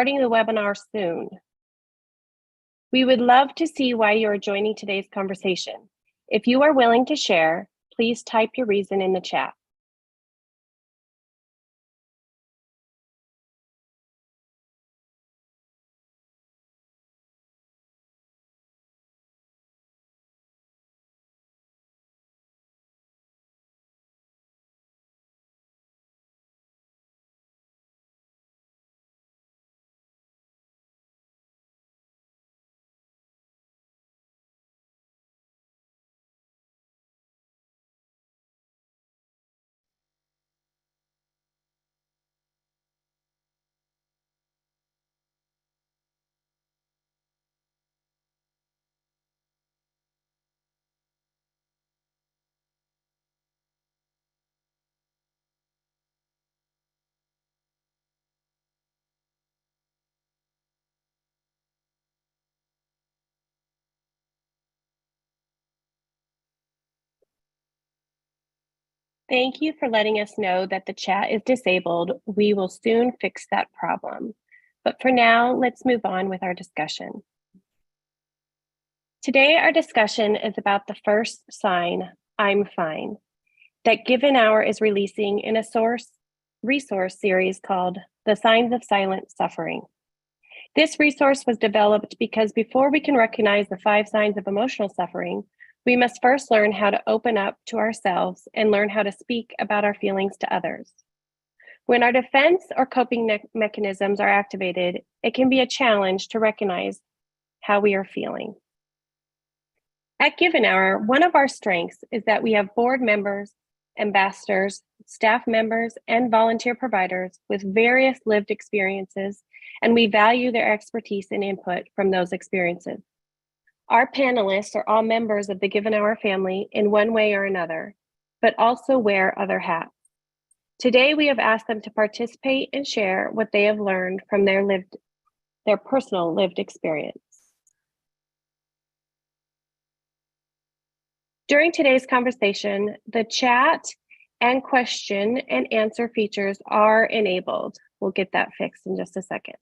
starting the webinar soon. We would love to see why you are joining today's conversation. If you are willing to share, please type your reason in the chat. Thank you for letting us know that the chat is disabled. We will soon fix that problem. But for now, let's move on with our discussion. Today, our discussion is about the first sign, I'm fine, that Given Hour is releasing in a resource series called The Signs of Silent Suffering. This resource was developed because before we can recognize the 5 signs of emotional suffering, we must first learn how to open up to ourselves and learn how to speak about our feelings to others. When our defense or coping mechanisms are activated, it can be a challenge to recognize how we are feeling. At Given Hour, one of our strengths is that we have board members, ambassadors, staff members, and volunteer providers with various lived experiences, and we value their expertise and input from those experiences. Our panelists are all members of the Given Hour family in one way or another, but also wear other hats. Today, we have asked them to participate and share what they have learned from their personal lived experience. During today's conversation, the chat and question and answer features are enabled. We'll get that fixed in just a second.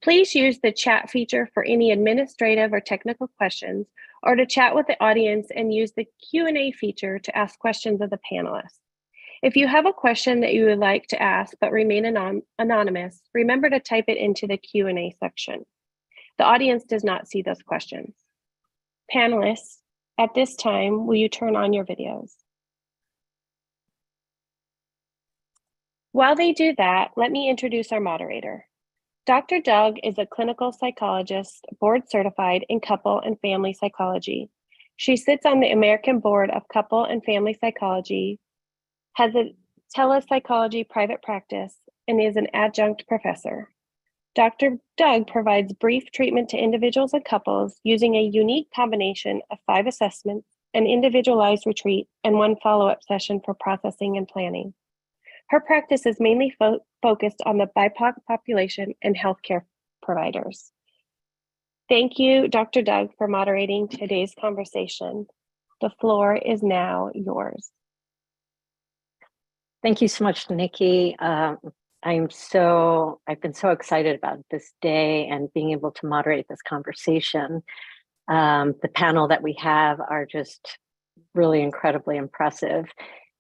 Please use the chat feature for any administrative or technical questions, or to chat with the audience and use the Q&A feature to ask questions of the panelists. If you have a question that you would like to ask but remain anonymous, remember to type it into the Q&A section. The audience does not see those questions. Panelists, at this time, will you turn on your videos? While they do that, let me introduce our moderator. Dr. Doug is a clinical psychologist, board certified in couple and family psychology. She sits on the American Board of Couple and Family Psychology, has a telepsychology private practice, and is an adjunct professor. Dr. Doug provides brief treatment to individuals and couples using a unique combination of 5 assessments, an individualized retreat, and 1 follow-up session for processing and planning. Her practice is mainly focused on the BIPOC population and healthcare providers. Thank you, Dr. Doug, for moderating today's conversation. The floor is now yours. Thank you so much, Nikki. I've been so excited about this day and being able to moderate this conversation. The panel that we have are just really incredibly impressive,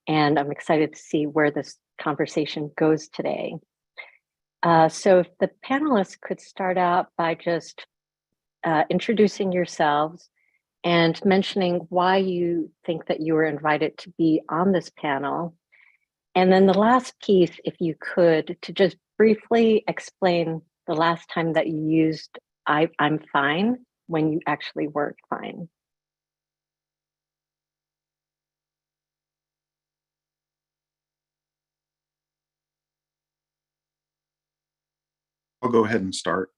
and I'm excited to see where this conversation goes today. So if the panelists could start out by just introducing yourselves and mentioning why you think that you were invited to be on this panel. And then the last piece, if you could, to just briefly explain the last time that you used I'm fine when you actually weren't fine. I'll go ahead and start.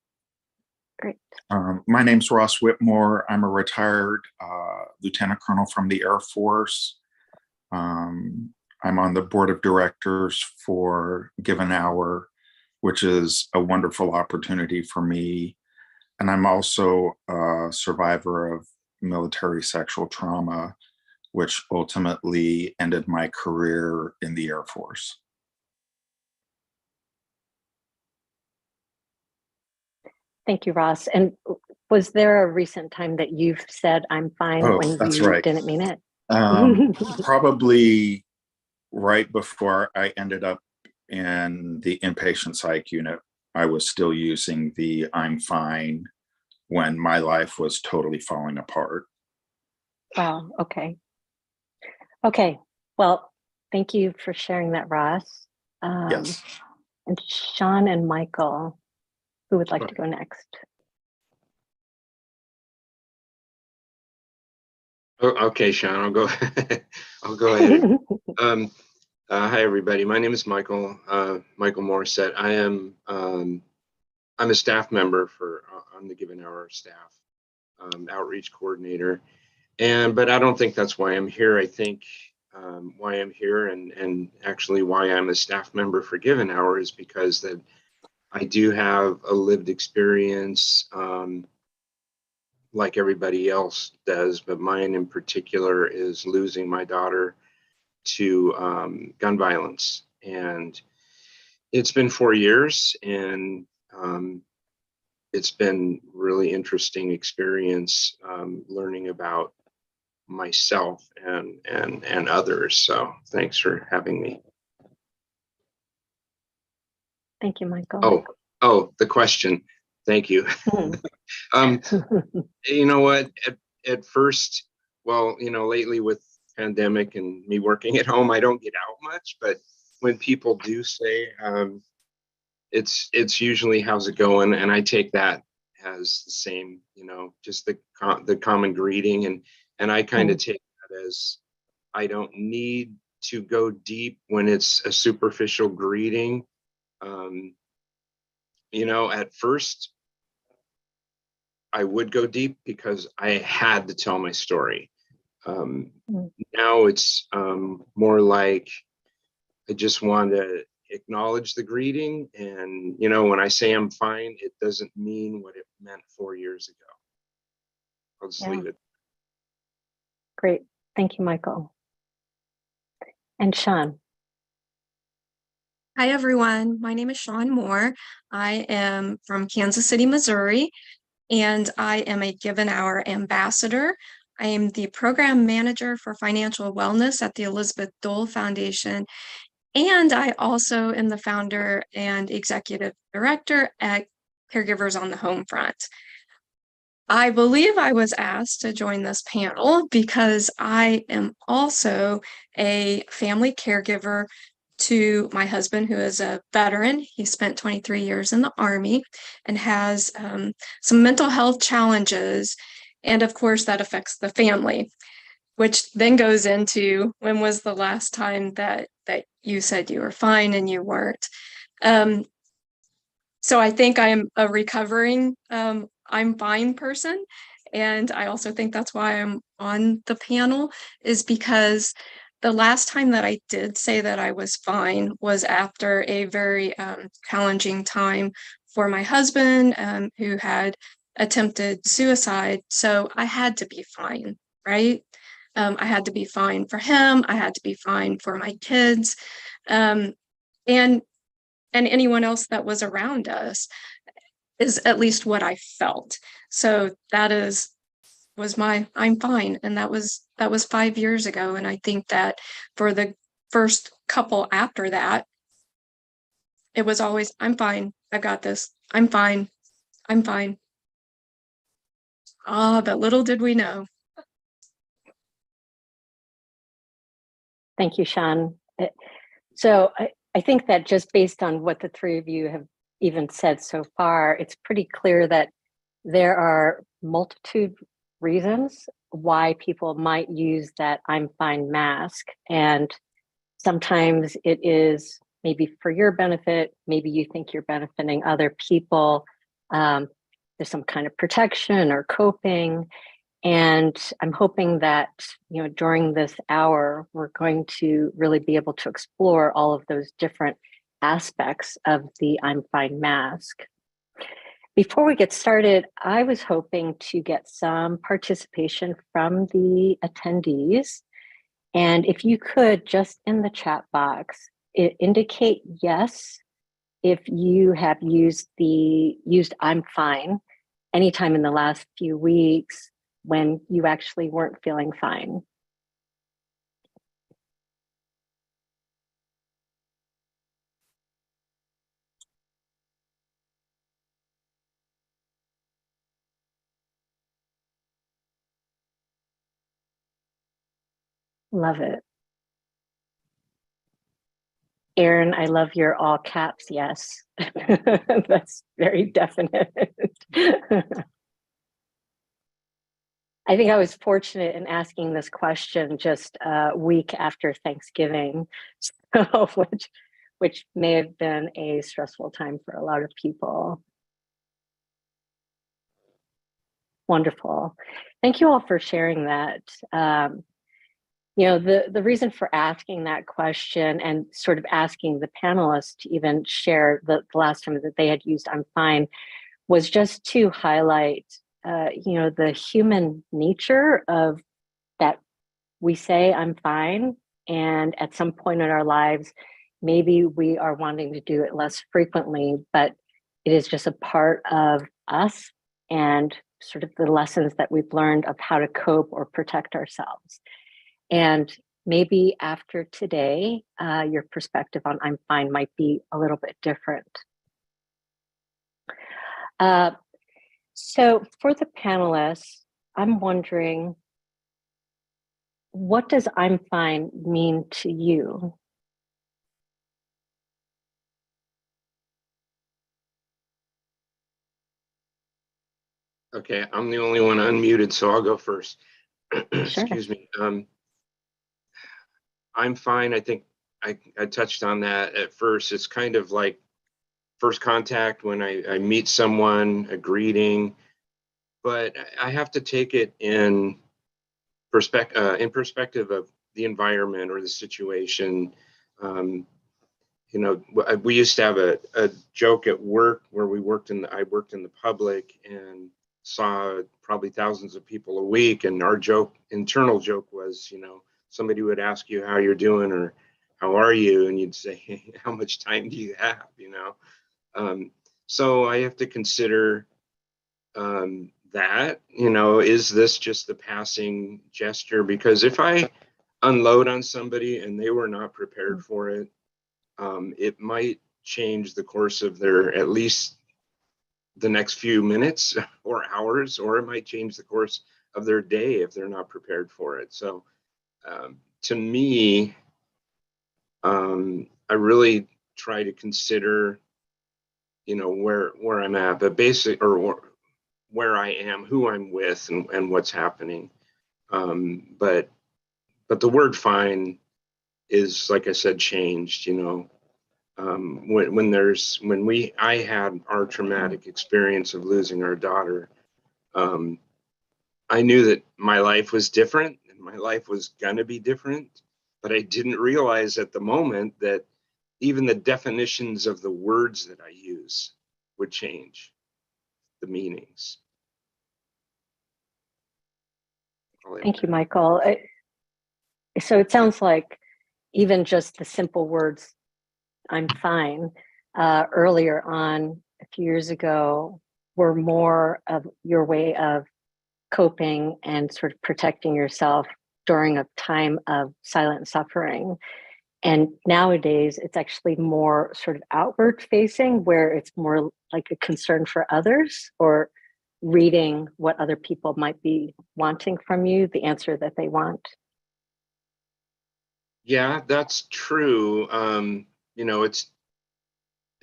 Great. My name's Ross Whitmore. I'm a retired lieutenant colonel from the Air Force. I'm on the board of directors for Given Hour, which is a wonderful opportunity for me. And I'm also a survivor of military sexual trauma, which ultimately ended my career in the Air Force. Thank you, Ross. And was there a recent time that you've said I'm fine Oh, when that's you right. didn't mean it? Probably right before I ended up in the inpatient psych unit, I was still using the I'm fine when my life was totally falling apart. Wow. Okay. Okay. Well, thank you for sharing that, Ross. Yes. And Sean and Michael, who would like to go next? Okay, Sean, I'll go. I'll go ahead. Hi, everybody. My name is Michael. Michael Morissette. I'm a staff member for on the Given Hour staff, outreach coordinator, but I don't think that's why I'm here. I think why I'm here and actually why I'm a staff member for Given Hour is because that I do have a lived experience. Like everybody else does, but mine in particular is losing my daughter to gun violence. And it's been 4 years, and it's been really interesting experience learning about myself and others. So thanks for having me. Thank you, Michael. Oh, the question. Thank you. You know what? At first, well, lately with pandemic and me working at home, I don't get out much. But when people do say, it's usually how's it going, and I take that as the same, just the common greeting, and I kind of take that as I don't need to go deep when it's a superficial greeting. At first I would go deep because I had to tell my story. Now it's more like I just want to acknowledge the greeting. And, when I say I'm fine, it doesn't mean what it meant 4 years ago. I'll just leave it. Great. Thank you, Michael. And Sean. Hi, everyone. My name is Sean Moore. I am from Kansas City, Missouri, and I am a Given Hour ambassador. I am the program manager for financial wellness at the Elizabeth Dole Foundation, and I also am the founder and executive director at Caregivers on the Home Front. I believe I was asked to join this panel because I am also a family caregiver to my husband, who is a veteran. He spent 23 years in the Army and has some mental health challenges. And of course, that affects the family, which then goes into when was the last time that you said you were fine and you weren't. So I think I'm a recovering, I'm fine person. And I also think that's why I'm on the panel, is because the last time that I did say that I was fine was after a very challenging time for my husband, who had attempted suicide. So I had to be fine, right? I had to be fine for him. I had to be fine for my kids. And anyone else that was around us, is at least what I felt. So was my I'm fine. And that was 5 years ago. And I think that for the first couple after that, it was always, I'm fine. I got this. I'm fine. I'm fine. But little did we know. Thank you, Sean. So I think that just based on what the three of you have even said so far, it's pretty clear that there are multitude reasons why people might use that I'm fine mask. And sometimes it is maybe for your benefit, maybe you think you're benefiting other people. There's some kind of protection or coping. And I'm hoping that, during this hour, we're going to really be able to explore all of those different aspects of the I'm fine mask. Before we get started, I was hoping to get some participation from the attendees. And if you could, just in the chat box, indicate yes if you have used I'm fine anytime in the last few weeks when you actually weren't feeling fine. Love it. Erin, I love your all caps yes. That's very definite. I think I was fortunate in asking this question just a week after Thanksgiving, so which may have been a stressful time for a lot of people. Wonderful. Thank you all for sharing that. The reason for asking that question and sort of asking the panelists to even share the last time that they had used I'm fine was just to highlight, the human nature of that we say I'm fine. And at some point in our lives, maybe we are wanting to do it less frequently, but it is just a part of us and sort of the lessons that we've learned of how to cope or protect ourselves. And maybe after today, your perspective on I'm fine might be a little bit different. So for the panelists, I'm wondering, what does I'm fine mean to you? Okay, I'm the only one unmuted, so I'll go first. Sure. Excuse me. I'm fine. I think I touched on that at first. It's kind of like first contact when I meet someone, a greeting, but I have to take it in perspective of the environment or the situation. We used to have a joke at work where I worked in the public and saw probably thousands of people a week. And our internal joke was, somebody would ask you how you're doing or how are you? And you'd say, hey, how much time do you have? So I have to consider that, is this just the passing gesture? Because if I unload on somebody and they were not prepared for it, it might change the course of at least the next few minutes or hours, or it might change the course of their day if they're not prepared for it. So to me, I really try to consider, where I'm at, but where I am, who I'm with, and what's happening. But the word fine is, like I said, changed, I had our traumatic experience of losing our daughter. I knew that my life was different and my life was gonna be different, but I didn't realize at the moment that even the definitions of the words that I use would change the meanings. Thank you, Michael. So it sounds like even just the simple words, I'm fine, earlier on a few years ago, were more of your way of coping and sort of protecting yourself during a time of silent suffering. And nowadays, it's actually more sort of outward facing, where it's more like a concern for others or reading what other people might be wanting from you, the answer that they want. Yeah, that's true.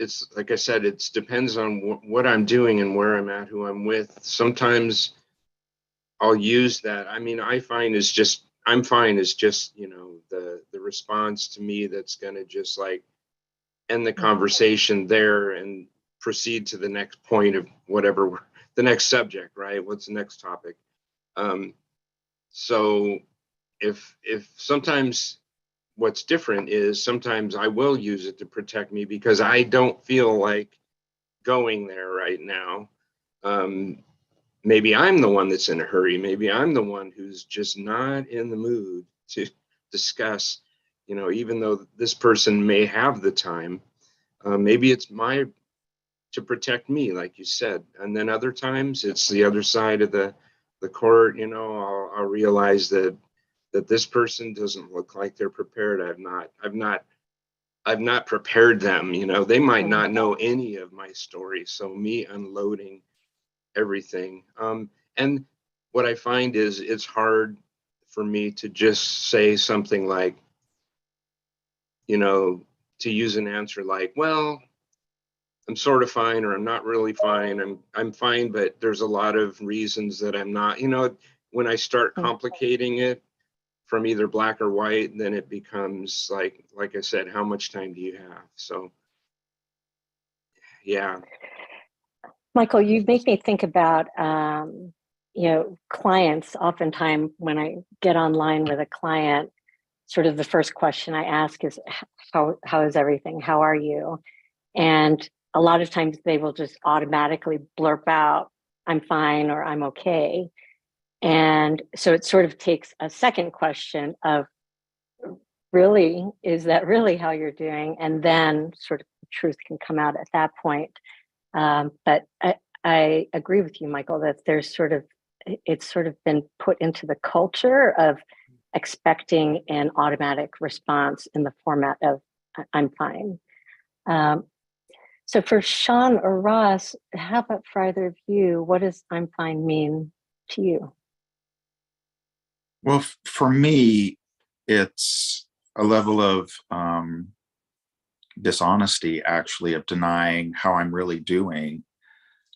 It's like I said, it depends on what I'm doing and where I'm at, who I'm with. Sometimes I'll use that. I mean, I'm fine is just, the response to me that's going to just like end the conversation there and proceed to the next point of whatever the next subject, right? What's the next topic? So if sometimes what's different is sometimes I will use it to protect me because I don't feel like going there right now. Maybe I'm the one that's in a hurry. Maybe I'm the one who's just not in the mood to discuss, even though this person may have the time. Maybe it's to protect me, like you said. And then other times it's the other side of the court. You know, I'll realize that this person doesn't look like they're prepared. I've not prepared them. You know, they might not know any of my story. So me unloading everything. And what I find is it's hard for me to just say something like, you know, to use an answer like, well, I'm sort of fine, or I'm not really fine. I'm fine, but there's a lot of reasons that I'm not. You know, when I start complicating it from either black or white, then it becomes like I said, how much time do you have? So yeah. Michael, you make me think about, clients. Oftentimes when I get online with a client, sort of the first question I ask is, how is everything? How are you? And a lot of times they will just automatically blurp out, I'm fine, or I'm okay. And so it sort of takes a second question of, really, is that really how you're doing? And then sort of the truth can come out at that point. But I agree with you, Michael, that it's sort of been put into the culture of expecting an automatic response in the format of, I'm fine. So for Sean or Ross, how about for either of you, what does I'm fine mean to you? Well, for me, it's a level of dishonesty, actually, of denying how I'm really doing.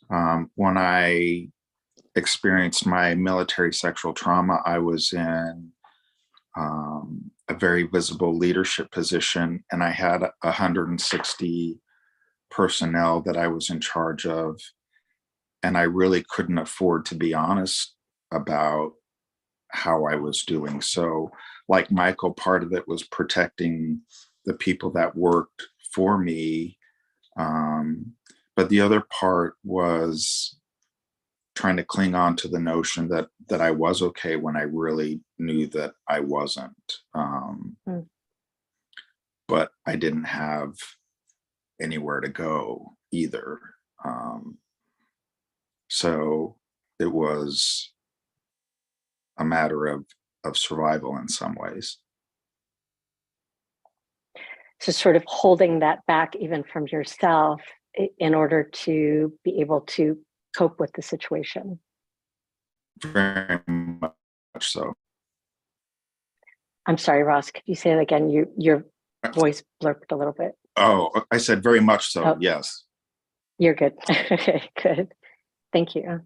When I experienced my military sexual trauma, I was in a very visible leadership position, and I had 160 personnel that I was in charge of, and I really couldn't afford to be honest about how I was doing. So, like Michael, part of it was protecting the people that worked for me. But the other part was trying to cling on to the notion that I was okay when I really knew that I wasn't. But I didn't have anywhere to go either. So it was a matter of survival in some ways. So sort of holding that back even from yourself in order to be able to cope with the situation. Very much so. I'm sorry, Ross, could you say that again? Your voice blurped a little bit. Oh, I said very much so, Oh. yes. You're good. Okay, good. Thank you.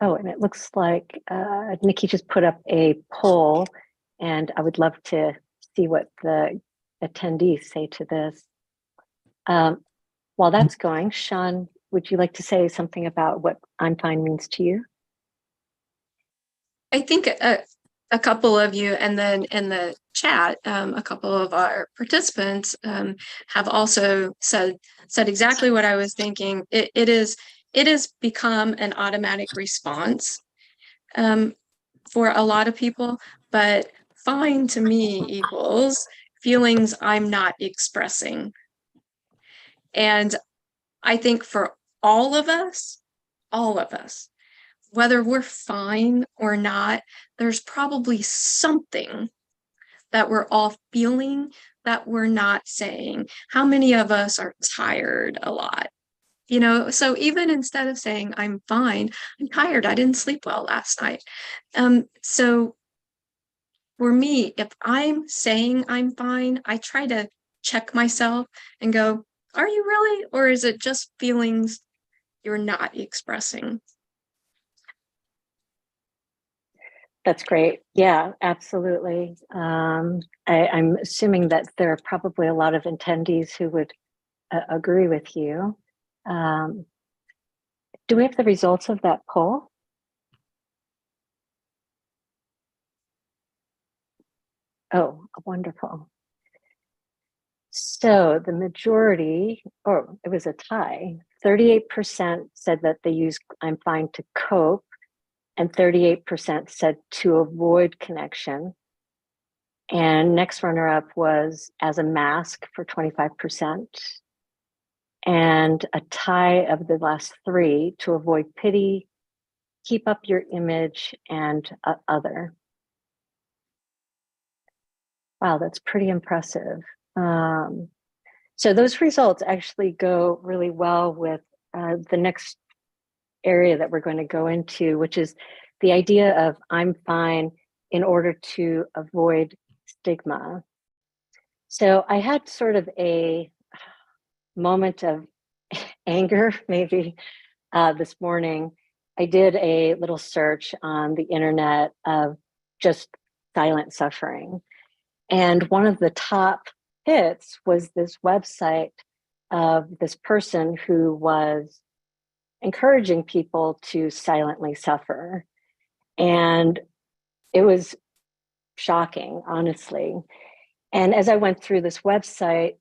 Oh, and it looks like Nikki just put up a poll, and I would love to see what the attendees say to this. While that's going, Sean, would you like to say something about what I'm fine means to you? I think a couple of you, and then in the chat, a couple of our participants have also said exactly what I was thinking. It has become an automatic response for a lot of people, but fine to me equals feelings I'm not expressing. And I think for all of us, whether we're fine or not, there's probably something that we're all feeling that we're not saying. How many of us are tired a lot? You know, so even instead of saying I'm fine, I'm tired, I didn't sleep well last night. So for me, if I'm saying I'm fine, I try to check myself and go, are you really? Or is it just feelings you're not expressing? That's great. Yeah, absolutely. I'm assuming that there are probably a lot of attendees who would agree with you. Do we have the results of that poll? Oh, wonderful. So the majority, or it was a tie, 38% said that they use I'm fine to cope, and 38% said to avoid connection. And next runner-up was As a Mask for 25%. And a tie of the last three, To Avoid Pity, Keep Up Your Image, and Other. Wow, that's pretty impressive. So those results actually go really well with the next area that we're going to go into, which is the idea of I'm fine in order to avoid stigma. So I had sort of a moment of anger, maybe, this morning. I did a little search on the internet of just silent suffering. And one of the top hits was this website of this person who was encouraging people to silently suffer. And it was shocking, honestly. And as I went through this website,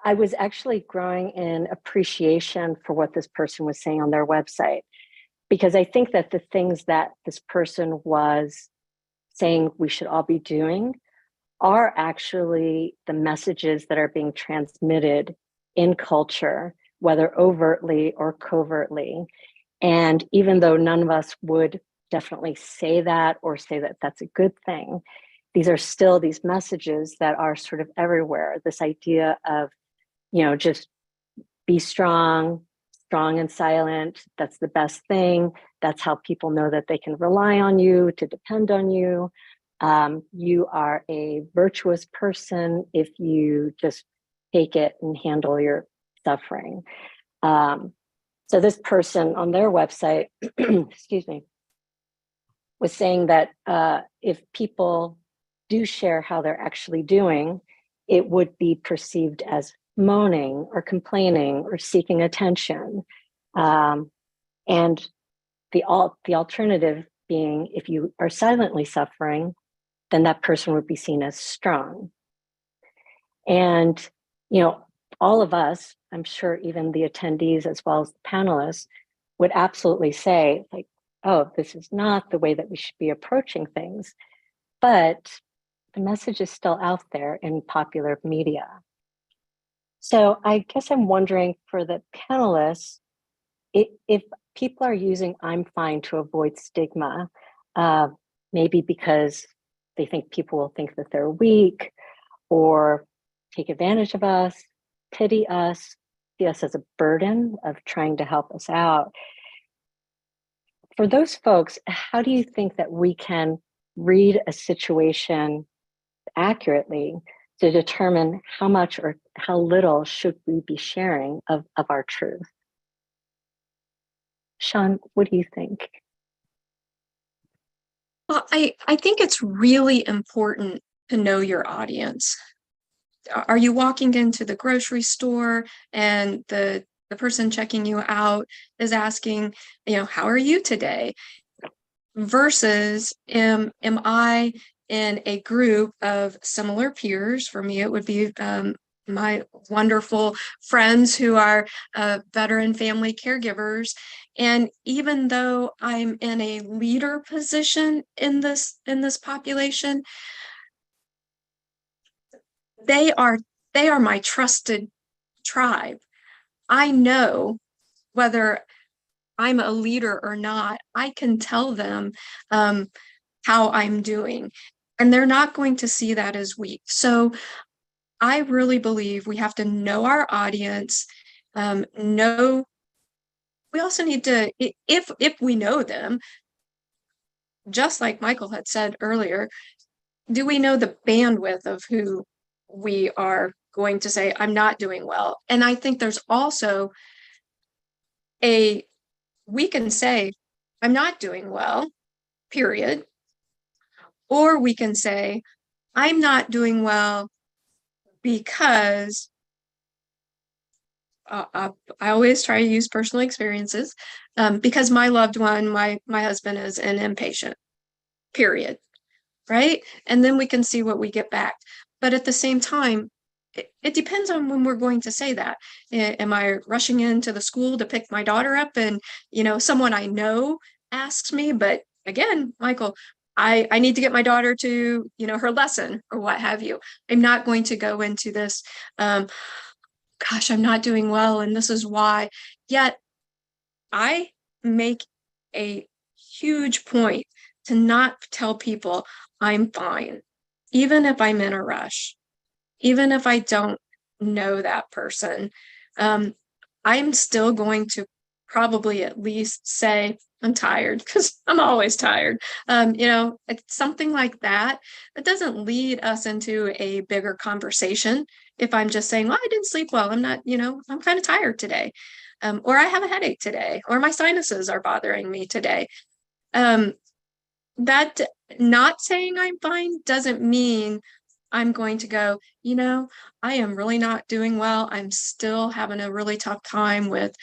I was actually growing in appreciation for what this person was saying on their website, because I think that the things that this person was saying we should all be doing are actually the messages that are being transmitted in culture, whether overtly or covertly. And even though none of us would definitely say that or say that that's a good thing, these are still these messages that are sort of everywhere. This idea of, just be strong, strong and silent. That's the best thing. That's how people know that they can rely on you, to depend on you. You are a virtuous person if you just take it and handle your suffering. So this person on their website, excuse me, was saying that if people do share how they're actually doing, it would be perceived as moaning or complaining or seeking attention. And the alternative being, if you are silently suffering, then that person would be seen as strong. And, all of us, I'm sure even the attendees as well as the panelists, would absolutely say, like, oh, this is not the way that we should be approaching things. But the message is still out there in popular media. So I guess I'm wondering for the panelists, if people are using I'm fine to avoid stigma, maybe because they think people will think that they're weak or take advantage of us, pity us, see us as a burden of trying to help us out. For those folks, how do you think that we can read a situation accurately to determine how much or how little should we be sharing of our truth? Sean, what do you think? Well, I think it's really important to know your audience. Are you walking into the grocery store and the person checking you out is asking, how are you today? Versus, am I in a group of similar peers? For me, it would be my wonderful friends who are veteran family caregivers. And even though I'm in a leader position in this population, they are my trusted tribe. I know whether I'm a leader or not, I can tell them how I'm doing, and they're not going to see that as weak. So I really believe we have to know our audience, we also need to, if we know them, just like Michael had said earlier, do we know the bandwidth of who we are going to say, I'm not doing well? And I think there's also we can say, I'm not doing well, period. Or we can say, I'm not doing well because I always try to use personal experiences, because my loved one, my husband, is an inpatient, period. Right? And then we can see what we get back. But at the same time, it depends on when we're going to say that. Am I rushing into the school to pick my daughter up and, someone I know asks me? But again, Michael, I need to get my daughter to, you know, her lesson or what have you. I'm not going to go into this, gosh, I'm not doing well, and this is why. Yet I make a huge point to not tell people I'm fine, even if I'm in a rush, even if I don't know that person. I'm still going to probably at least say I'm tired, because I'm always tired. You know, it's something like that. It doesn't lead us into a bigger conversation if I'm just saying, well, I didn't sleep well. I'm not, you know, I'm kind of tired today. Or I have a headache today, or my sinuses are bothering me today. That not saying I'm fine doesn't mean I'm going to go, you know, I am really not doing well. I'm still having a really tough time with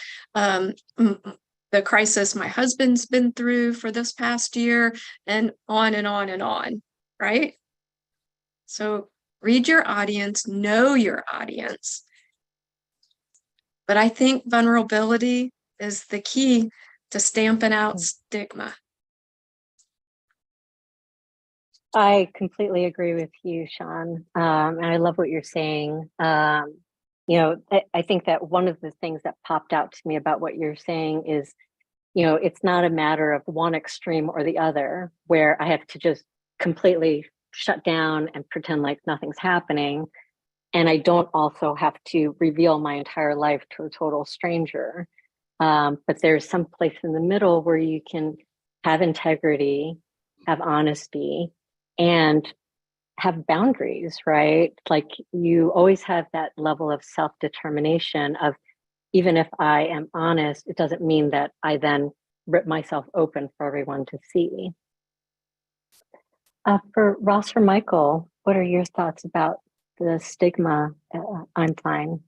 the crisis my husband's been through for this past year, and on and on and on, right? So read your audience, know your audience. But I think vulnerability is the key to stamping out stigma. I completely agree with you, Sean. And I love what you're saying. You know, I think that one of the things that popped out to me about what you're saying is, you know, it's not a matter of one extreme or the other, where I have to just completely shut down and pretend like nothing's happening. And I don't also have to reveal my entire life to a total stranger. But there's some place in the middle where you can have integrity, have honesty, and have boundaries, right? Like you always have that level of self-determination of, even if I am honest, it doesn't mean that I then rip myself open for everyone to see. For Ross or Michael, what are your thoughts about the stigma? I'm fine.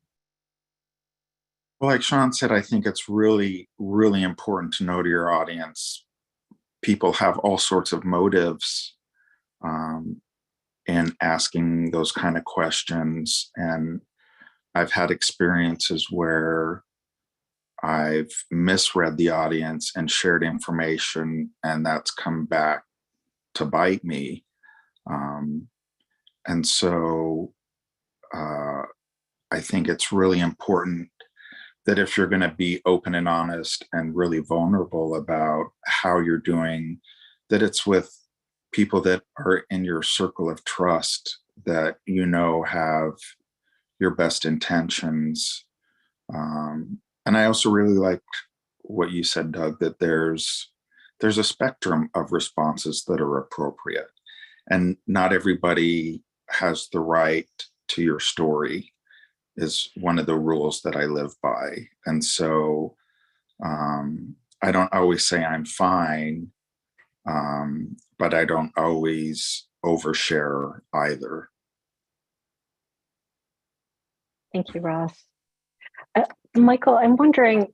Well, like Sean said, I think it's really, really important to know to your audience. People have all sorts of motives in asking those kind of questions. And I've had experiences where I've misread the audience and shared information, and that's come back to bite me. And so I think it's really important that if you're going to be open and honest and really vulnerable about how you're doing, that it's with people that are in your circle of trust, that you know have your best intentions. And I also really like what you said, Doug, that there's a spectrum of responses that are appropriate, and not everybody has the right to your story, is one of the rules that I live by. And so I don't always say I'm fine, but I don't always overshare either. Thank you, Ross. Michael, I'm wondering,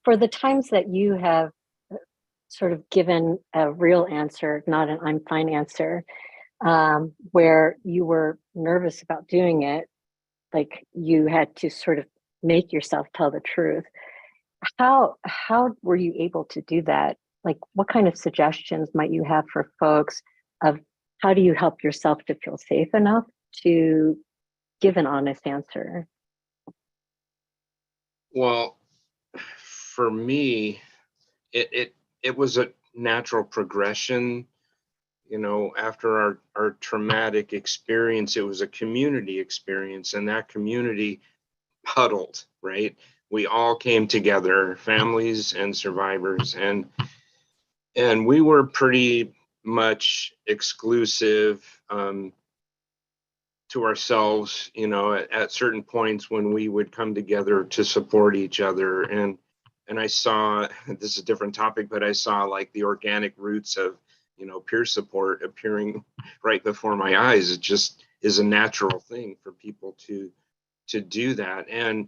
for the times that you have sort of given a real answer, not an I'm fine answer, where you were nervous about doing it, like you had to sort of make yourself tell the truth. How were you able to do that? Like, what kind of suggestions might you have for folks of how do you help yourself to feel safe enough to give an honest answer? Well, for me, it was a natural progression. You know, after our traumatic experience, it was a community experience, and that community huddled, right? We all came together, families and survivors, and we were pretty much exclusive to ourselves, you know, at certain points when we would come together to support each other. And I saw, this is a different topic, but I saw like the organic roots of, you know, peer support appearing right before my eyes. It just is a natural thing for people to do that. And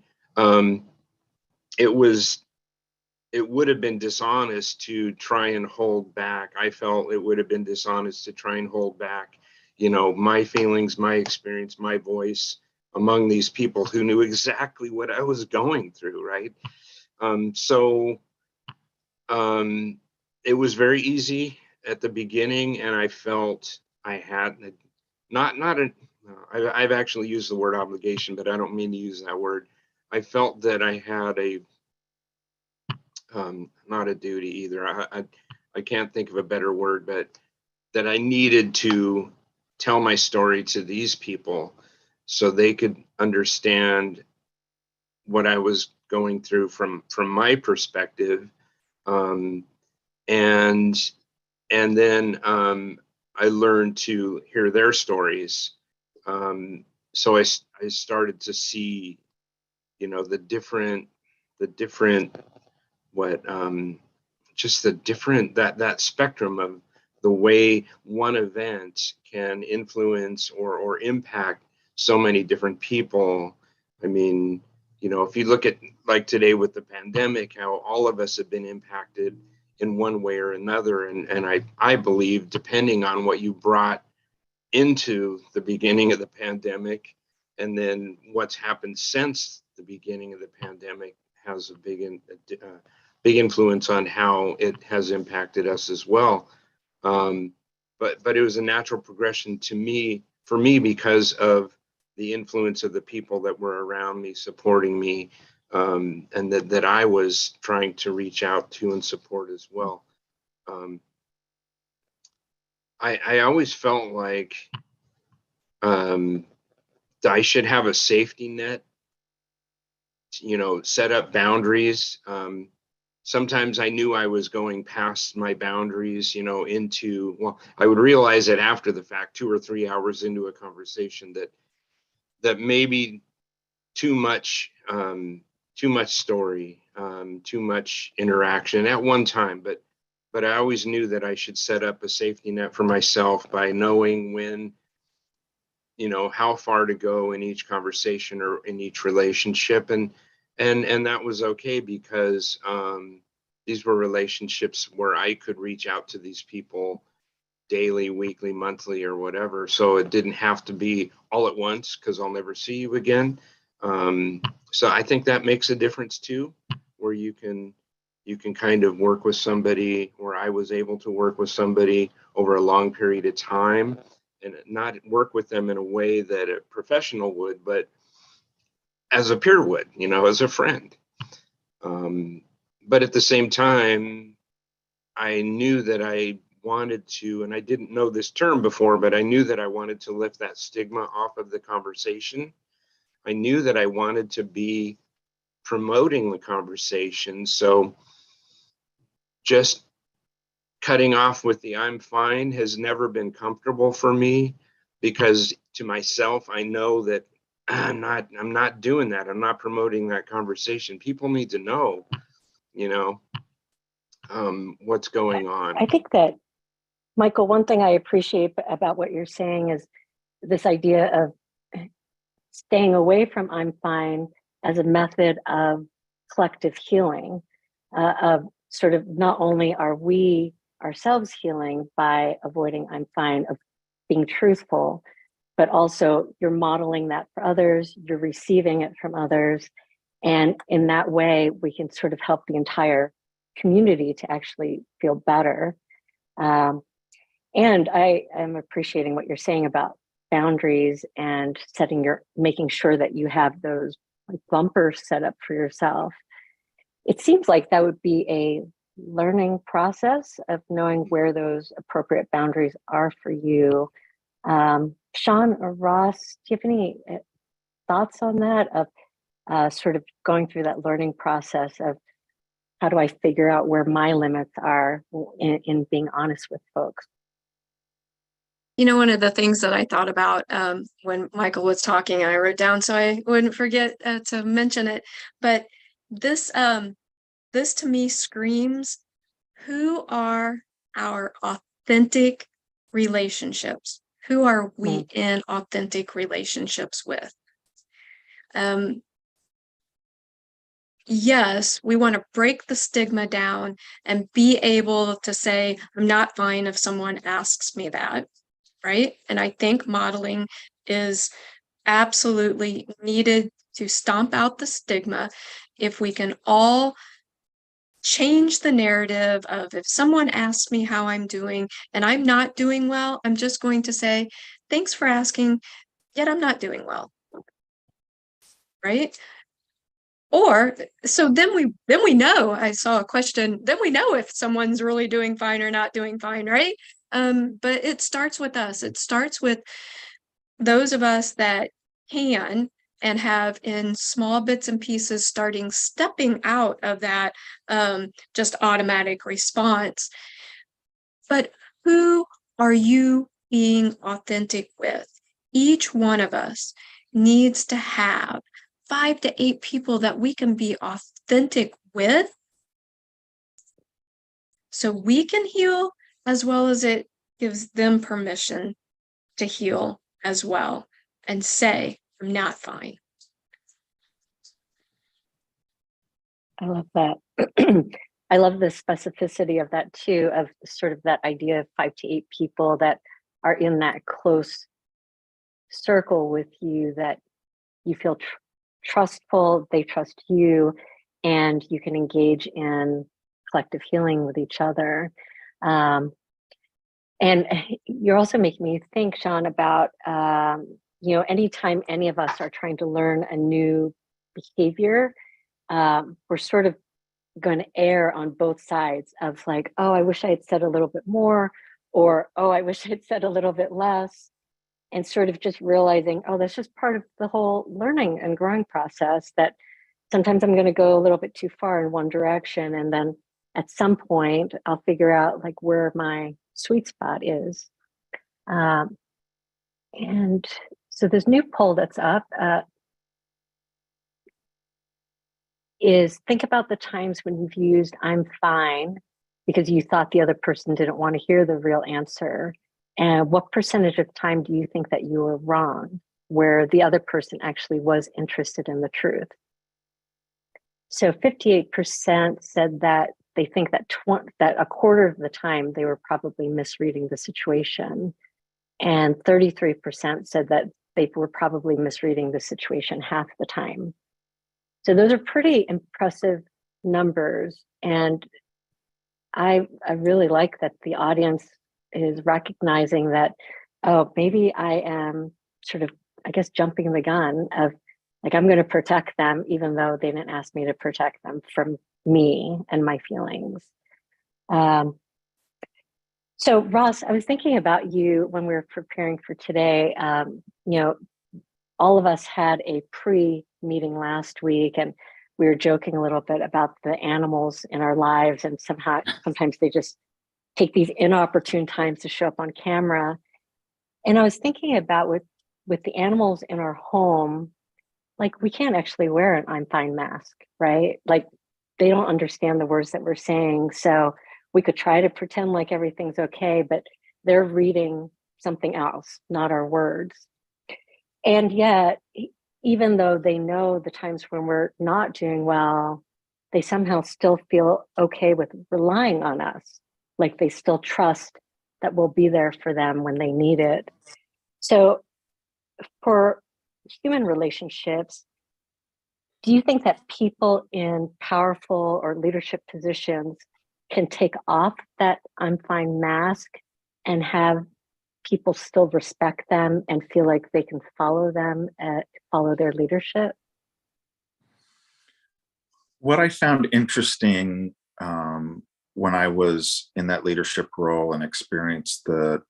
it would have been dishonest to try and hold back. I felt it would have been dishonest to try and hold back, you know, my feelings, my experience, my voice among these people who knew exactly what I was going through, right? So it was very easy at the beginning, and I felt I had not a. I've actually used the word obligation, but I don't mean to use that word. I felt that I had a not a duty either. I can't think of a better word, but that I needed to tell my story to these people so they could understand what I was going through from my perspective, um, and then I learned to hear their stories. So I started to see, the different what just the different that spectrum of the way one event can influence or impact so many different people. I mean, if you look at like today with the pandemic, how all of us have been impacted in one way or another. And I believe, depending on what you brought into the beginning of the pandemic and then what's happened since the beginning of the pandemic, has a big influence on how it has impacted us as well. But it was a natural progression for me, because of the influence of the people that were around me, supporting me, and that I was trying to reach out to and support as well. I always felt like I should have a safety net, set up boundaries. Sometimes I knew I was going past my boundaries, I would realize it after the fact, 2 or 3 hours into a conversation, that maybe too much story, too much interaction at one time, but I always knew that I should set up a safety net for myself by knowing when, how far to go in each conversation or in each relationship. And that was okay, because these were relationships where I could reach out to these people daily, weekly, monthly, or whatever. So it didn't have to be all at once, because I'll never see you again. So I think that makes a difference too, where you can kind of work with somebody, or I was able to work with somebody over a long period of time, and not work with them in a way that a professional would, but as a peer would, as a friend. But at the same time, I knew that I wanted to, and I didn't know this term before, but I knew that I wanted to lift that stigma off of the conversation. I knew that I wanted to be promoting the conversation. So just cutting off with the "I'm fine" has never been comfortable for me, because to myself, I know that I'm not doing that. I'm not promoting that conversation. People need to know, what's going on. I think that, Michael, one thing I appreciate about what you're saying is this idea of staying away from "I'm fine" as a method of collective healing, of sort of, not only are we ourselves healing by avoiding "I'm fine," of being truthful, but also you're modeling that for others, you're receiving it from others. And in that way, we can sort of help the entire community to actually feel better. And I am appreciating what you're saying about boundaries and making sure that you have those like bumpers set up for yourself. It seems like that would be a learning process of knowing where those appropriate boundaries are for you. Sean or Ross, do you have any thoughts on that, of sort of going through that learning process of how do I figure out where my limits are in being honest with folks? One of the things that I thought about when Michael was talking, I wrote down so I wouldn't forget to mention it. But this to me screams, who are our authentic relationships? Who are we in authentic relationships with? Yes, we want to break the stigma down and be able to say, I'm not fine if someone asks me that. Right? And I think modeling is absolutely needed to stomp out the stigma. If we can all change the narrative of if someone asks me how I'm doing and I'm not doing well, I'm just going to say, thanks for asking, yet I'm not doing well. Right? Or so then we know, I saw a question, then we know if someone's really doing fine or not doing fine, right? But it starts with us. It starts with those of us that can and have in small bits and pieces stepping out of that just automatic response. But who are you being authentic with? Each one of us needs to have 5 to 8 people that we can be authentic with so we can heal, as well as it gives them permission to heal as well and say, I'm not fine. I love that. I love the specificity of that too, of sort of that idea of 5 to 8 people that are in that close circle with you, that you feel trustful, they trust you, and you can engage in collective healing with each other. And you're also making me think, Sean, about, anytime any of us are trying to learn a new behavior, we're sort of going to err on both sides of like, oh, I wish I had said a little bit more, or, oh, I wish I'd said a little bit less. And sort of just realizing, oh, that's just part of the whole learning and growing process, that sometimes I'm going to go a little bit too far in one direction. And then at some point, I'll figure out like where my sweet spot is. And so this new poll that's up is think about the times when you've used I'm fine because you thought the other person didn't want to hear the real answer. And what percentage of time do you think that you were wrong, where the other person actually was interested in the truth? So 58% said that they think that that a quarter of the time they were probably misreading the situation. And 33% said that they were probably misreading the situation half the time. So those are pretty impressive numbers. And I really like that the audience is recognizing that, oh, maybe I am sort of, I guess, jumping the gun of like, I'm going to protect them, even though they didn't ask me to protect them from me and my feelings. So Ross, I was thinking about you when we were preparing for today. All of us had a pre-meeting last week, and we were joking a little bit about the animals in our lives, and sometimes they just take these inopportune times to show up on camera. And I was thinking about with the animals in our home, like we can't actually wear an I'm fine mask, right? Like they don't understand the words that we're saying. So we could try to pretend like everything's okay, but they're reading something else, not our words. And yet, even though they know the times when we're not doing well, they somehow still feel okay with relying on us. Like they still trust that we'll be there for them when they need it. So for human relationships, do you think that people in powerful or leadership positions can take off that I'm fine mask and have people still respect them and feel like they can follow them, follow their leadership? What I found interesting when I was in that leadership role and experienced the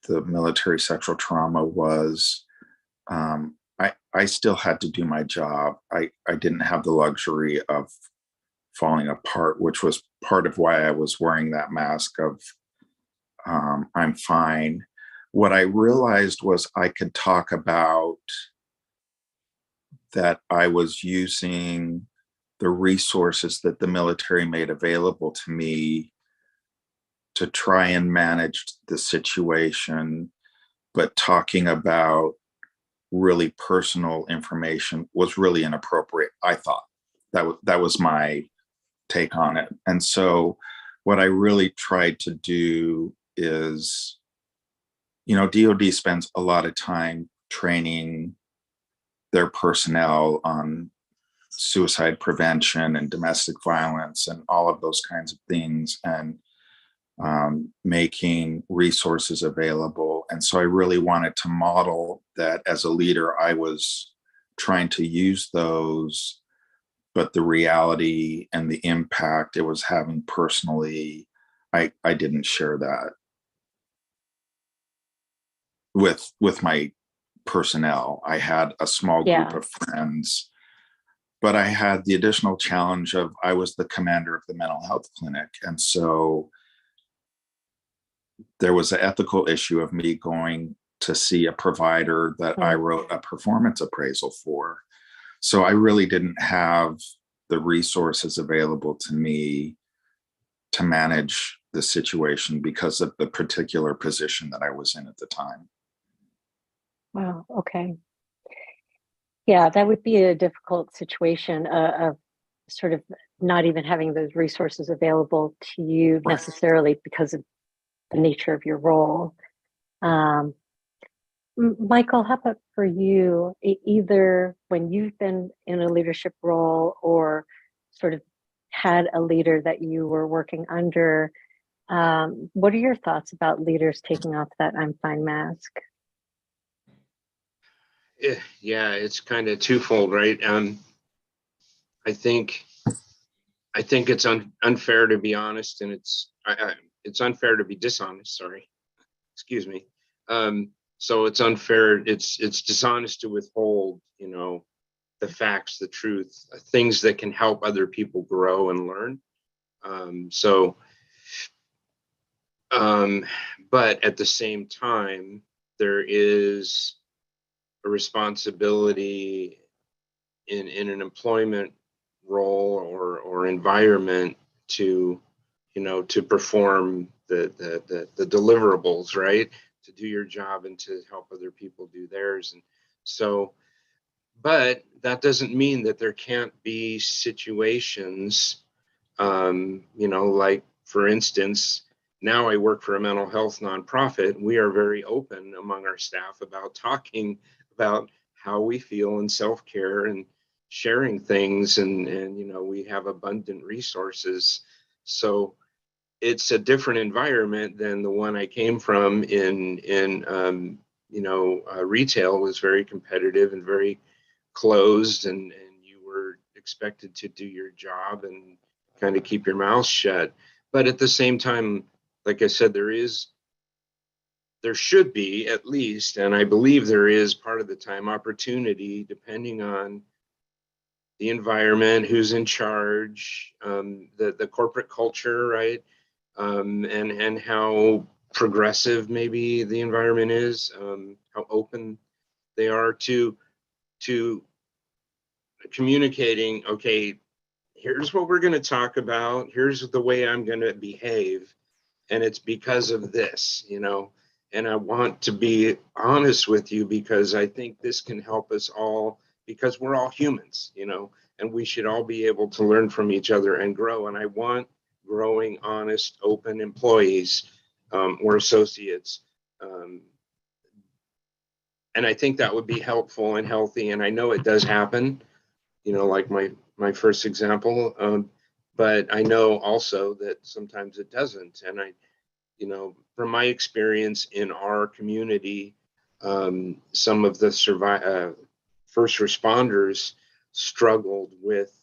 military sexual trauma was I still had to do my job. I didn't have the luxury of falling apart, which was part of why I was wearing that mask of I'm fine. What I realized was I could talk about that I was using the resources that the military made available to me to try and manage the situation, but talking about really personal information was really inappropriate. I thought that was my take on it. And so what I really tried to do is, DOD spends a lot of time training their personnel on suicide prevention and domestic violence and all of those kinds of things, and making resources available. And so I really wanted to model that as a leader. I was trying to use those, but the reality and the impact it was having personally, I didn't share that with my personnel. I had a small group of friends, but I had the additional challenge of I was the commander of the mental health clinic. And so there was an ethical issue of me going to see a provider that I wrote a performance appraisal for. So I really didn't have the resources available to me to manage the situation because of the particular position that I was in at the time. Wow. Okay. Yeah, that would be a difficult situation of sort of not even having those resources available to you necessarily because of the nature of your role. Michael, how about for you, either when you've been in a leadership role or sort of had a leader that you were working under, what are your thoughts about leaders taking off that I'm fine mask? Yeah, it's kind of twofold, right? I think it's unfair to be honest, and it's unfair to be dishonest. Sorry, excuse me. So it's unfair. It's dishonest to withhold, the facts, the truth, things that can help other people grow and learn. But at the same time, there is a responsibility in an employment role or environment to perform the deliverables, right? To do your job and to help other people do theirs. And so, but that doesn't mean that there can't be situations, like for instance, now I work for a mental health nonprofit. We are very open among our staff about talking about how we feel and self-care and sharing things, and we have abundant resources. So it's a different environment than the one I came from in retail. Was very competitive and very closed, and you were expected to do your job and kind of keep your mouth shut. But at the same time, like I said, there should be, at least, and I believe there is part of the time, opportunity, depending on the environment, who's in charge, the corporate culture, right? And how progressive maybe the environment is, how open they are to communicating, okay, here's what we're going to talk about, here's the way I'm going to behave, and it's because of this, and I want to be honest with you because I think this can help us all, because we're all humans, and we should all be able to learn from each other and grow. And I want growing, honest, open employees or associates. And I think that would be helpful and healthy. And I know it does happen, like my first example. But I know also that sometimes it doesn't. And from my experience in our community, some of the first responders struggled with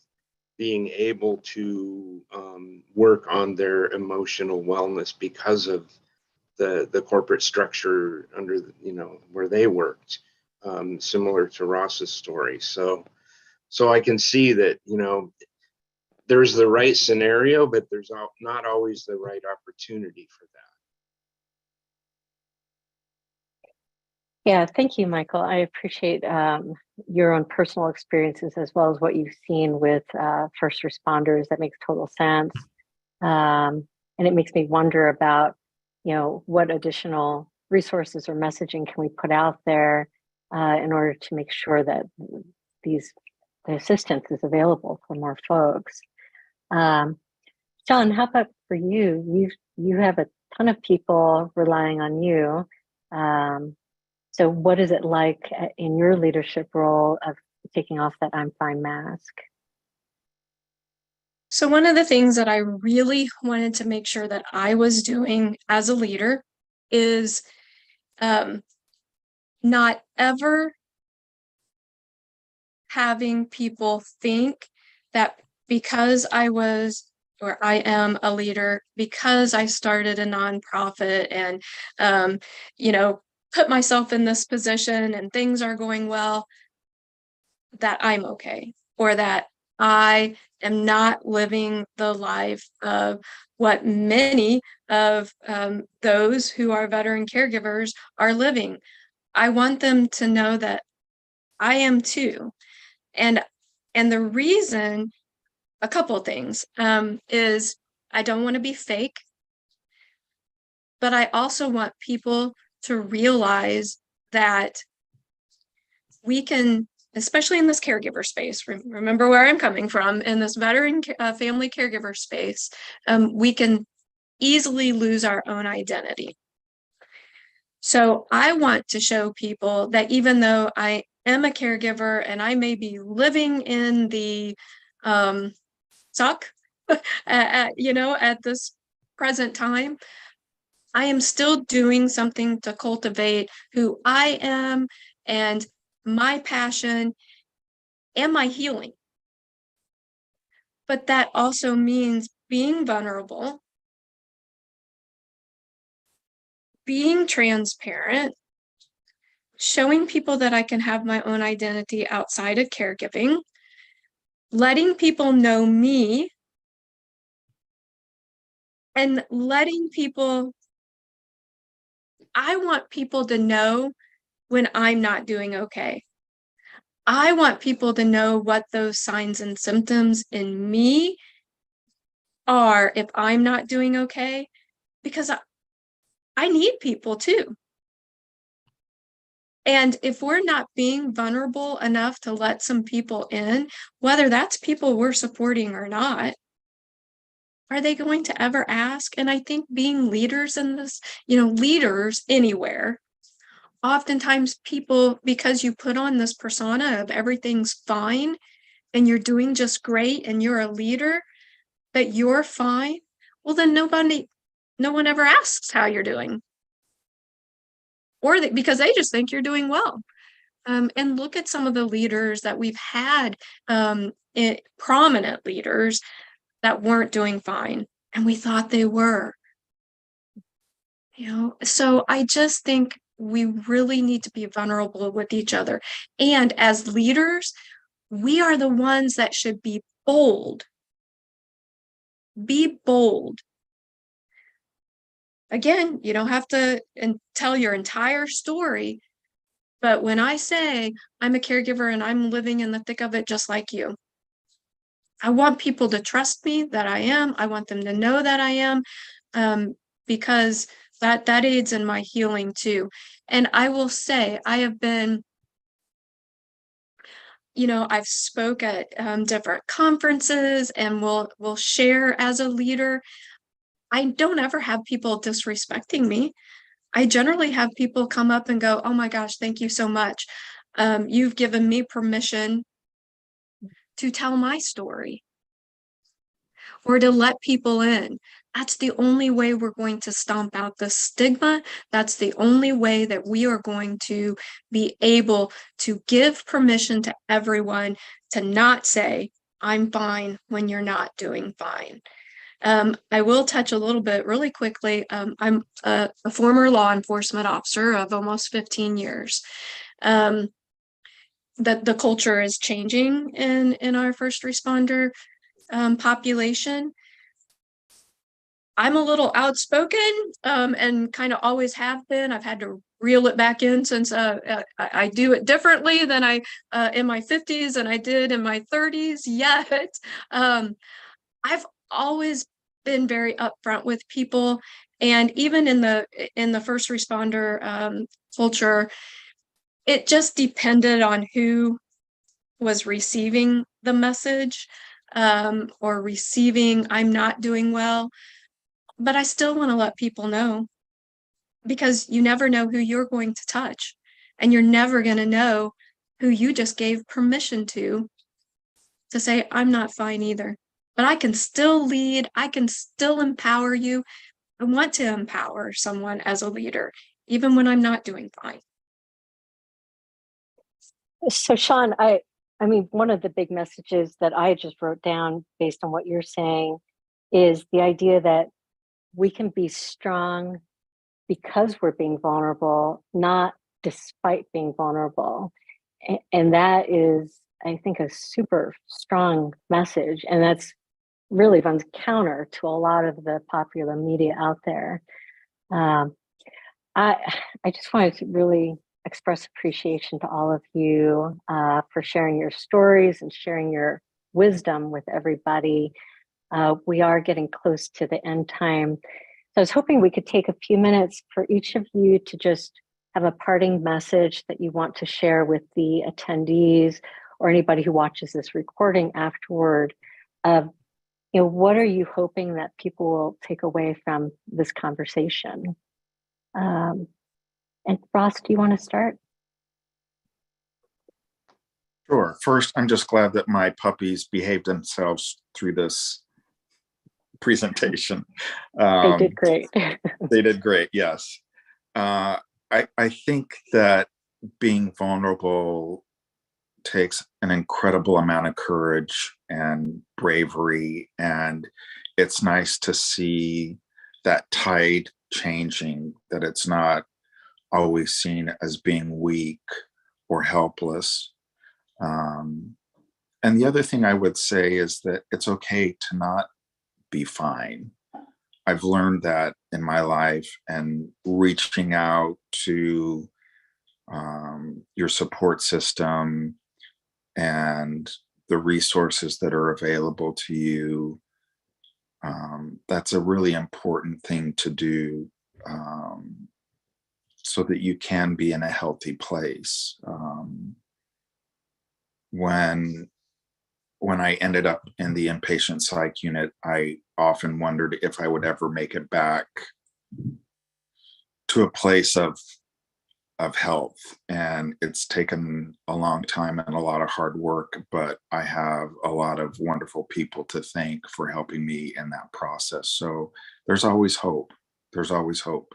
being able to work on their emotional wellness because of the corporate structure under where they worked, similar to Ross's story. So I can see that there's the right scenario, but there's not always the right opportunity for that. Yeah, thank you, Michael. I appreciate your own personal experiences as well as what you've seen with first responders. That makes total sense. And it makes me wonder about, what additional resources or messaging can we put out there in order to make sure that the assistance is available for more folks. John, how about for you? You have a ton of people relying on you. So what is it like in your leadership role of taking off that I'm fine mask? So one of the things that I really wanted to make sure that I was doing as a leader is not ever having people think that because I was or I am a leader, because I started a nonprofit and, put myself in this position and things are going well, that I'm okay, or that I am not living the life of what many of those who are veteran caregivers are living. I want them to know that I am too. And the reason, a couple of things, is I don't want to be fake, but I also want people to realize that we can, especially in this caregiver space, remember where I'm coming from, in this veteran family caregiver space, we can easily lose our own identity. So I want to show people that even though I am a caregiver and I may be living in the suck, at this present time, I am still doing something to cultivate who I am and my passion and my healing. But that also means being vulnerable, being transparent, showing people that I can have my own identity outside of caregiving, letting people know me, and I want people to know when I'm not doing okay. I want people to know what those signs and symptoms in me are if I'm not doing okay, because I need people too. And if we're not being vulnerable enough to let some people in, whether that's people we're supporting or not, are they going to ever ask? And I think being leaders in this, leaders anywhere, oftentimes people, because you put on this persona of everything's fine and you're doing just great and you're a leader, that you're fine, well, then no one ever asks how you're doing. Or because they just think you're doing well. And look at some of the leaders that we've had, prominent leaders that weren't doing fine, and we thought they were. So I just think we really need to be vulnerable with each other. And as leaders, we are the ones that should be bold. Be bold. Again, you don't have to tell your entire story, but when I say I'm a caregiver and I'm living in the thick of it just like you, I want people to trust me that I am. I want them to know that I am, because that aids in my healing too. And I will say, I have been, I've spoke at different conferences and will share as a leader. I don't ever have people disrespecting me. I generally have people come up and go, "Oh my gosh, thank you so much. You've given me permission to tell my story or to let people in." That's the only way we're going to stomp out the stigma. That's the only way that we are going to be able to give permission to everyone to not say, "I'm fine," when you're not doing fine. I will touch a little bit really quickly. I'm a former law enforcement officer of almost 15 years. The culture is changing in our first responder population. I'm a little outspoken and kind of always have been. I've had to reel it back in since I do it differently than I in my 50s and I did in my 30s. Yet I've always been very upfront with people, and even in the first responder culture, it just depended on who was receiving the message or receiving "I'm not doing well." But I still want to let people know, because you never know who you're going to touch, and you're never going to know who you just gave permission to say, "I'm not fine either." but I can still lead. I can still empower you. I want to empower someone as a leader, even when I'm not doing fine. So Sean, I mean, one of the big messages that I just wrote down based on what you're saying is the idea that we can be strong because we're being vulnerable, not despite being vulnerable. And that is, I think, a super strong message. And that's really runs counter to a lot of the popular media out there. Um, I just wanted to really express appreciation to all of you for sharing your stories and sharing your wisdom with everybody. We are getting close to the end time. So I was hoping we could take a few minutes for each of you to just have a parting message that you want to share with the attendees or anybody who watches this recording afterward. What are you hoping that people will take away from this conversation? And Ross, do you want to start? Sure. First, I'm just glad that my puppies behaved themselves through this presentation. They did great. They did great, yes. I think that being vulnerable takes an incredible amount of courage and bravery, and it's nice to see that tide changing, that it's not always seen as being weak or helpless. And the other thing I would say is that it's okay to not be fine. I've learned that in my life, and reaching out to your support system and the resources that are available to you, that's a really important thing to do, so that you can be in a healthy place. When I ended up in the inpatient psych unit, I often wondered if I would ever make it back to a place of health. And it's taken a long time and a lot of hard work, but I have a lot of wonderful people to thank for helping me in that process. So there's always hope. There's always hope.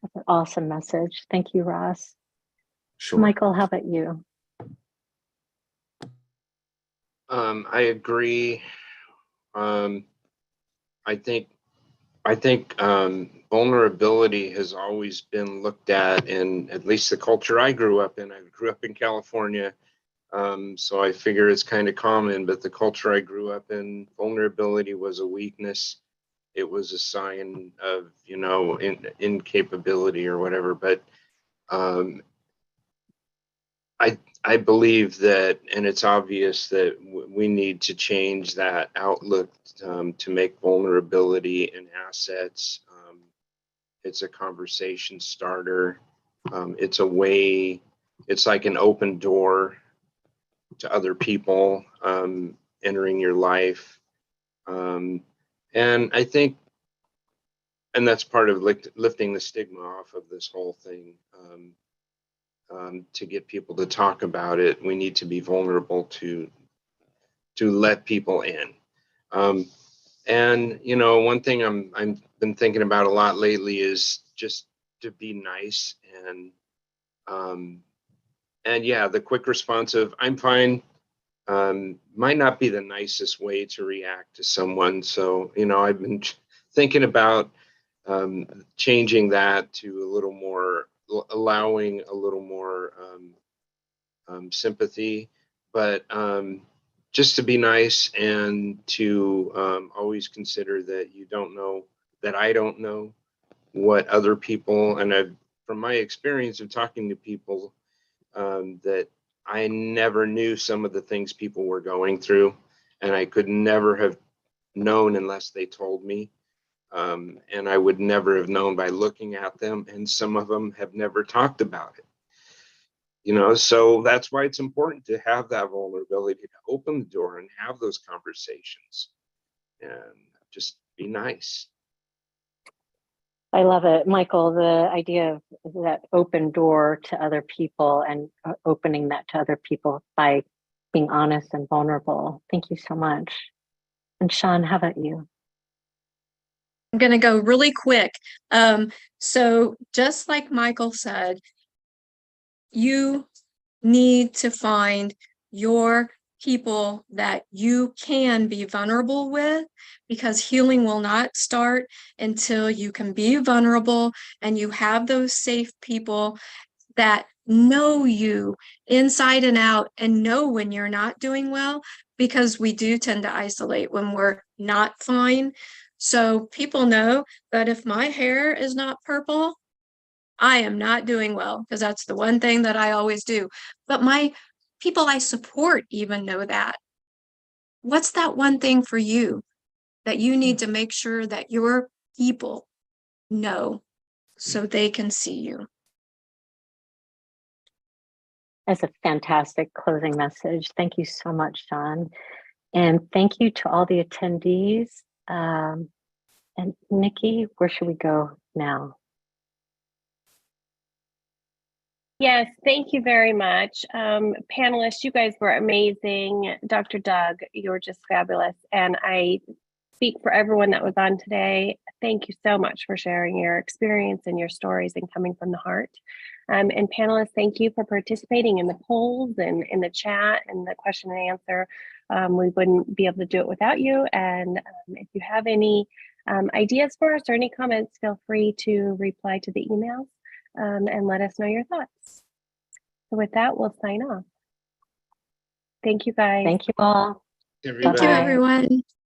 That's an awesome message. Thank you, Ross. Sure. Michael, how about you? I agree. I think vulnerability has always been looked at in at least the culture I grew up in. I grew up in California, so I figure it's kind of common. But the culture I grew up in, vulnerability was a weakness. It was a sign of incapability or whatever. But I believe that, and it's obvious that we need to change that outlook to make vulnerability an asset. It's a conversation starter. It's a way. It's like an open door to other people entering your life, and I think, and that's part of lifting the stigma off of this whole thing. To get people to talk about it, we need to be vulnerable to let people in. And one thing I'm been thinking about a lot lately is just to be nice, and yeah, the quick response of "I'm fine" might not be the nicest way to react to someone. So I've been thinking about changing that to a little more, allowing a little more sympathy, but just to be nice, and to always consider that you don't know, that I don't know what other people, and from my experience of talking to people, that I never knew some of the things people were going through, and I could never have known unless they told me. And I would never have known by looking at them, and some of them have never talked about it. So that's why it's important to have that vulnerability, to open the door and have those conversations and just be nice. I love it, Michael, the idea of that open door to other people and opening that to other people by being honest and vulnerable. Thank you so much. And Sean, how about you? I'm going to go really quick. So just like Michael said, you need to find your people that you can be vulnerable with, because healing will not start until you can be vulnerable and you have those safe people that know you inside and out and know when you're not doing well, because we do tend to isolate when we're not fine. So people know that if my hair is not purple, I am not doing well, because that's the one thing that I always do. But my people I support even know that. What's that one thing for you that you need to make sure that your people know so they can see you? That's a fantastic closing message. Thank you so much, Sean. And thank you to all the attendees. And Nikki, where should we go now? Yes, thank you very much. Panelists, you guys were amazing. Dr. Doug, you were just fabulous. And I speak for everyone that was on today. Thank you so much for sharing your experience and your stories and coming from the heart. And panelists, thank you for participating in the polls and in the chat and the question and answer. We wouldn't be able to do it without you. And if you have any ideas for us or any comments, feel free to reply to the emails. And let us know your thoughts. So with that, we'll sign off. Thank you, guys. Thank you all. Thank you, everyone.